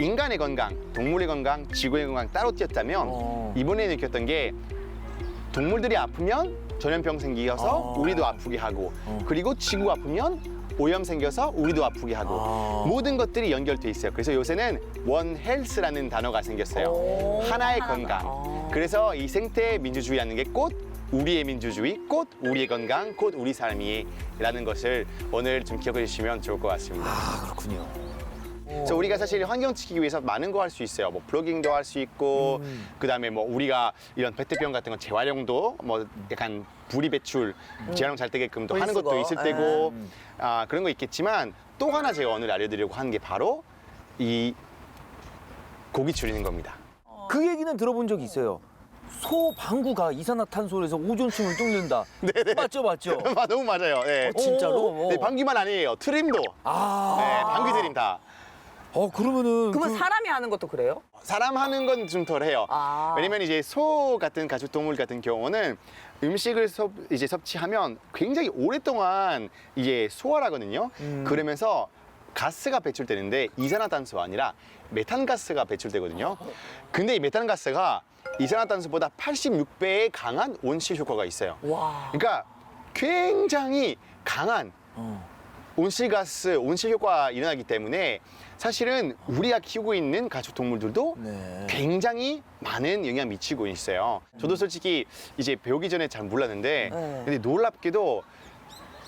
인간의 건강, 동물의 건강, 지구의 건강 따로 띄었다면 이번에 느꼈던 게 동물들이 아프면 전염병 생겨서 우리도 아프게 하고 그리고 지구 아프면 오염 생겨서 우리도 아프게 하고 모든 것들이 연결돼 있어요. 그래서 요새는 원 헬스라는 단어가 생겼어요. 하나의 건강. 그래서 이 생태 민주주의라는 게 곧 우리의 민주주의, 곧 우리의 건강, 곧 우리 삶이라는 것을 오늘 좀 기억해 주시면 좋을 것 같습니다. 그렇군요. 그래서 우리가 사실 환경 지키기 위해서 많은 거 할 수 있어요. 뭐 플로깅도 할 수 있고, 그다음에 뭐 우리가 이런 페트병 같은 거 재활용도 뭐 약간 분리 배출 재활용 잘 되게끔도 하는 것도 분리수거. 있을 테고, 그런 거 있겠지만 또 하나 제가 오늘 알려드리려고 하는 게 바로 이 고기 줄이는 겁니다. 그 얘기는 들어본 적이 있어요. 소 방구가 이산화탄소에서 오존층을 뚫는다. 맞죠, 맞죠? 너무 맞아요. 네. 진짜로? 네, 방귀만 아니에요. 트림도. 네, 방귀 트림 다. 그러면은 그러면 사람이 하는 것도 그래요? 사람 하는 건 좀 덜해요. 왜냐면 이제 소 같은 가축동물 같은 경우는 음식을 이제 섭취하면 굉장히 오랫동안 이제 소화하거든요. 그러면서 가스가 배출되는데 이산화탄소가 아니라 메탄가스가 배출되거든요. 근데 이 메탄가스가 이산화탄소보다 86배의 강한 온실 효과가 있어요. 와. 그러니까 굉장히 강한 온실가스, 온실 효과가 일어나기 때문에 사실은 우리가 키우고 있는 가축동물들도 굉장히 많은 영향을 미치고 있어요. 저도 솔직히 이제 배우기 전에 잘 몰랐는데 근데 놀랍게도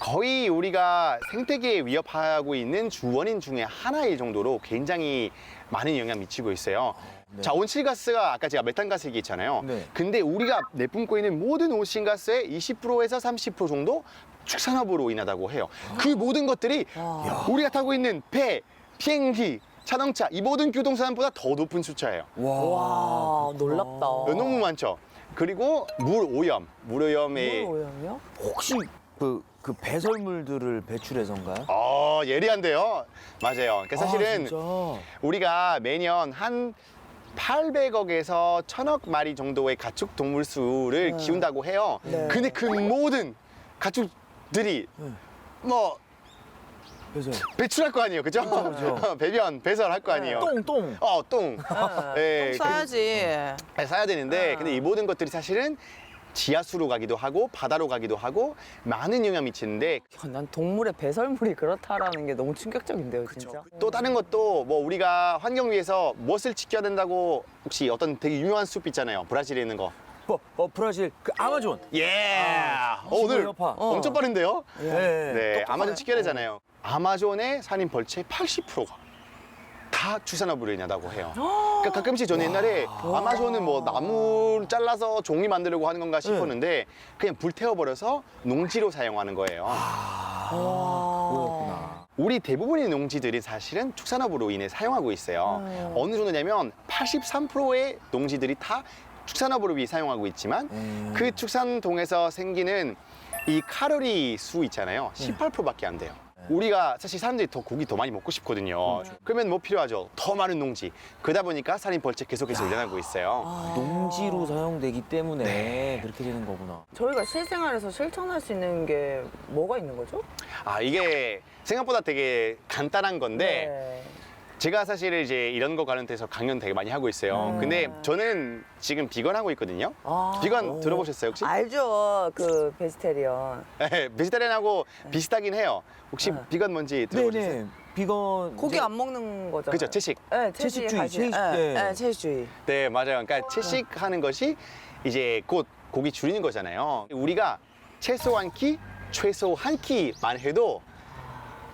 거의 우리가 생태계에 위협하고 있는 주원인 중에 하나일 정도로 굉장히 많은 영향을 미치고 있어요. 네. 자, 온실가스가 아까 제가 메탄가스 얘기했잖아요. 네. 근데 우리가 내뿜고 있는 모든 온실가스의 20%에서 30% 정도 축산업으로 인하다고 해요. 그 모든 것들이 우리가 타고 있는 배, 비행기, 자동차 이 모든 교통수단보다 더 높은 숫자예요. 와, 놀랍다. 너무 많죠. 그리고 물 오염, 물 오염에 오염이요? 혹시 그 배설물들을 배출해서인가요? 예리한데요. 맞아요. 그러니까 사실은 진짜? 우리가 매년 한 800억에서 1000억 마리 정도의 가축 동물 수를 키운다고 해요. 네. 근데 그 모든 가축들이 뭐 배설. 배출할 거 아니에요, 그죠? 그죠. 배변, 배설할 거 아니에요. 똥. 똥. 예, 똥 싸야지. 사야 되는데, 근데 이 모든 것들이 사실은 지하수로 가기도 하고 바다로 가기도 하고 많은 영향 미치는데 난 동물의 배설물이 그렇다라는 게 너무 충격적인데요, 진짜. 또 다른 것도 뭐 우리가 환경 위해서 무엇을 지켜야 된다고 혹시 어떤 되게 유명한 숲 있잖아요. 브라질에 있는 거. 브라질 그 아마존. 오늘 지구 여파. 엄청 빠른데요? 네, 똑똑하네. 아마존 지켜야 되잖아요. 아마존의 산림 벌채 80%가 다 추산업으로 인하다고 해요. 그러니까 가끔씩 저는 옛날에 아마존은 뭐 나무 잘라서 종이 만들려고 하는 건가 싶었는데 그냥 불태워버려서 농지로 사용하는 거예요. 그렇구나. 우리 대부분의 농지들이 사실은 축산업으로 인해 사용하고 있어요. 어느 정도냐면 83%의 농지들이 다 축산업으로 위해 사용하고 있지만 그 축산동에서 생기는 이 칼로리 수 있잖아요. 18%밖에 안 돼요. 우리가 사실 사람들이 더 고기 더 많이 먹고 싶거든요. 그러면 뭐 필요하죠? 더 많은 농지. 그러다 보니까 산림 벌채 계속해서 일어나고 있어요. 농지로 사용되기 때문에 그렇게 되는 거구나. 저희가 실생활에서 실천할 수 있는 게 뭐가 있는 거죠? 이게 생각보다 되게 간단한 건데 네. 제가 사실 이제 이런 거 관련돼서 강연 되게 많이 하고 있어요. 근데 저는 지금 비건 하고 있거든요. 비건 들어보셨어요 혹시? 알죠, 그 베지테리언. 네, 베지타리안하고 비슷하긴 해요. 혹시 비건 뭔지 들어보셨어요? 네네. 비건 고기 이제 안 먹는 거잖아요. 그죠, 채식. 네, 채식주의, 채식주의. 네. 네, 채식주의. 네, 맞아요. 그러니까 채식하는 것이 이제 곧 고기 줄이는 거잖아요. 우리가 최소 한 끼만 해도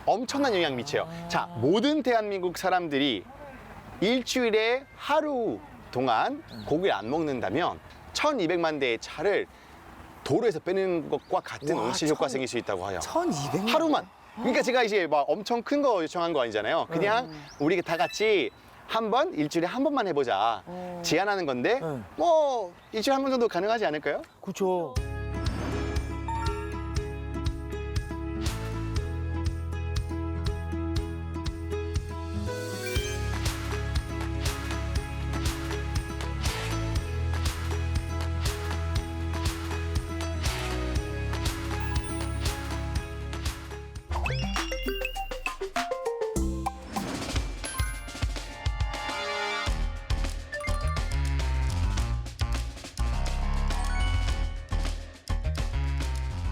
엄청난 영향 미쳐요. 자, 모든 대한민국 사람들이 일주일에 하루 동안 고기를 안 먹는다면 1200만 대의 차를 도로에서 빼는 것과 같은 온실 효과가 생길 수 있다고 해요. 1200만. 하루만. 그러니까 제가 이제 막 엄청 큰 거 요청한 거 아니잖아요. 그냥 우리 다 같이 일주일에 한 번만 해보자. 제안하는 건데, 뭐, 일주일에 한 번 정도 가능하지 않을까요? 그렇죠.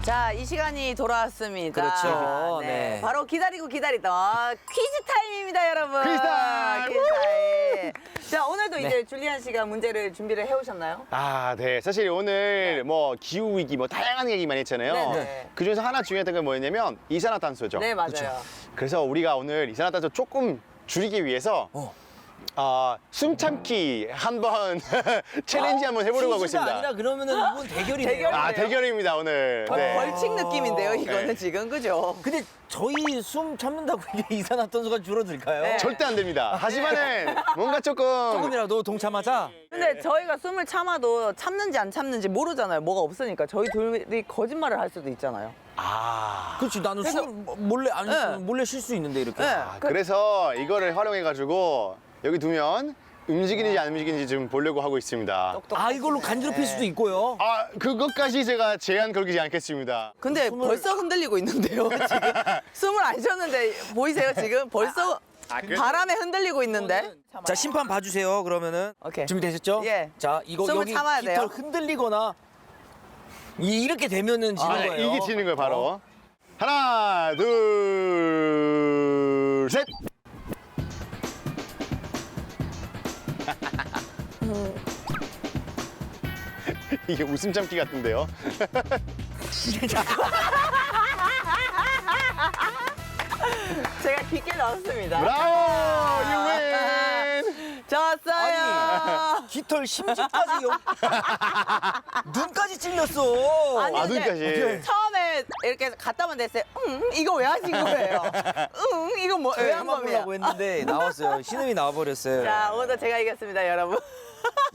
자, 이 시간이 돌아왔습니다. 그렇죠. 네. 바로 기다리던 퀴즈 타임입니다, 여러분. 퀴즈 타임! 퀴즈 타임. 자, 오늘도 이제 줄리안 씨가 문제를 준비를 해오셨나요? 네. 사실 오늘 뭐 기후위기 뭐 다양한 얘기 많이 했잖아요. 네네. 그 중에서 하나 중요했던 건 뭐였냐면 이산화탄소죠. 네, 맞아요. 그래서 우리가 오늘 이산화탄소 조금 줄이기 위해서 숨 참기 한번 챌린지 한번 해보려고 하고 퀴즈가 있습니다. 아니라 그러면은 이건 대결이네요. 대결. 대결입니다, 오늘. 벌칙 느낌인데요, 이거는 네. 지금, 그죠? 근데 저희 숨 참는다고 이게 이산화탄소가 줄어들까요? 네. 절대 안 됩니다. 하지만은 뭔가 조금 조금이라도 동참하자. 근데 저희가 숨을 참아도 참는지 안 참는지 모르잖아요. 뭐가 없으니까. 저희 둘이 거짓말을 할 수도 있잖아요. 그렇지. 나는 그래서- 숨 몰래 안 네. 몰래 쉴 수 있는데 이렇게. 네. 그래서 이거를 활용해가지고 여기 두면 움직이는지 안 움직이는지 좀 보려고 하고 있습니다. 이걸로 간지럽힐 수도 있고요. 그것까지 제가 제한 걸지 않겠습니다. 근데 벌써 흔들리고 있는데요, 지금. 숨을 안 쉬었는데 보이세요, 지금? 벌써 바람에 흔들리고 있는데. 자, 심판 봐주세요. 그러면은 오케이. 준비되셨죠? 예. 자, 이거 숨을 여기 참아야 돼요. 깃털 흔들리거나 이렇게 되면은 지는 거예요. 이게 지는 거예요, 바로. 하나, 둘, 셋. 이게 웃음 참기 같은데요. 제가 깊게 넣었습니다. 브라보! You win! 졌어요. 아니, 깃털 심지까지 눈까지 찔렸어. 아니, 근데 눈까지. 처음에 이렇게 갖다만 댔어요. 이거 왜 하신 거예요? 이거 뭐 왜 한 해만 겁니까? 보려고 했는데 나왔어요. 신음이 나와버렸어요. 자, 오늘도 제가 이겼습니다, 여러분.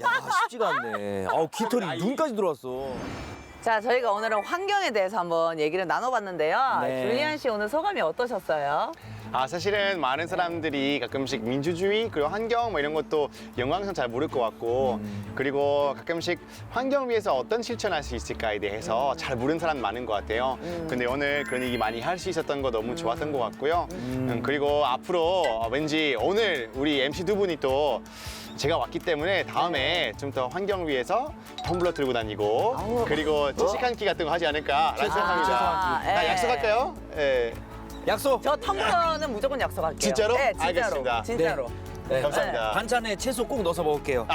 야, 쉽지가 않네. 깃털이 눈까지 들어왔어. 자, 저희가 오늘은 환경에 대해서 한번 얘기를 나눠봤는데요. 네. 줄리안 씨 오늘 소감이 어떠셨어요? 사실은 많은 사람들이 가끔씩 민주주의 그리고 환경 뭐 이런 것도 영광성 잘 모를 것 같고 그리고 가끔씩 환경 위해서 어떤 실천할 수 있을까에 대해서 잘 모르는 사람 많은 것 같아요. 근데 오늘 그런 얘기 많이 할 수 있었던 거 너무 좋았던 것 같고요. 그리고 앞으로 왠지 오늘 우리 MC 두 분이 또 제가 왔기 때문에 다음에 좀 더 환경 위해서 텀블러 들고 다니고 아우. 그리고 채식한 끼 같은 거 하지 않을까라는 생각합니다. 예. 약속할까요? 예. 약속. 저 텀블러는 무조건 약속할게요. 진짜로? 네, 진짜로. 알겠습니다. 진짜로. 네. 감사합니다. 반찬에 채소 꼭 넣어서 먹을게요.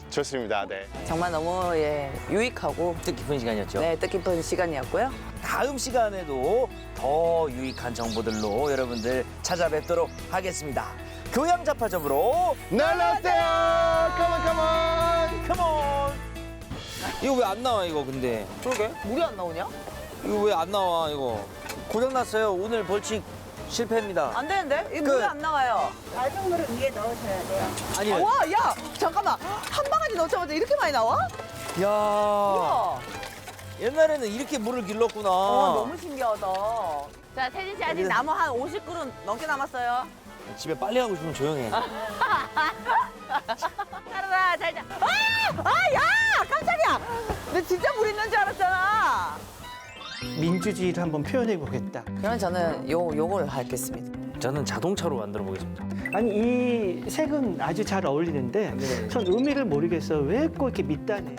좋습니다. 네. 정말 너무 유익하고 뜻깊은 시간이었죠. 네, 뜻깊은 시간이었고요. 다음 시간에도 더 유익한 정보들로 여러분들 찾아뵙도록 하겠습니다. 교양자파점으로 놀러오세요! 컴온! 컴온. 이거 왜 안 나와 이거 근데? 그러게? 물이 안 나오냐? 이거 왜 안 나와 이거? 고장 났어요. 오늘 벌칙 실패입니다. 안 되는데? 이 물이 안 나와요. 맑은 물을 위에 넣으셔야 돼요. 아니, 와, 야! 잠깐만. 한 바가지 넣자마자 이렇게 많이 나와? 야, 우와. 옛날에는 이렇게 물을 길렀구나. 너무 신기하다. 자, 태진 씨 아직 여기는- 나무 한 50그릇 넘게 남았어요. 집에 빨리 하고 싶으면 조용해. 따라라, 잘 자. 야! 깜짝이야! 내 진짜 물 있는 줄 알았잖아. 민주주의를 한번 표현해 보겠다. 그러면 저는 요걸 하겠습니다. 저는 자동차로 만들어 보겠습니다. 아니 이 색은 아주 잘 어울리는데 네. 전 의미를 모르겠어. 왜 꼭 이렇게 밑단에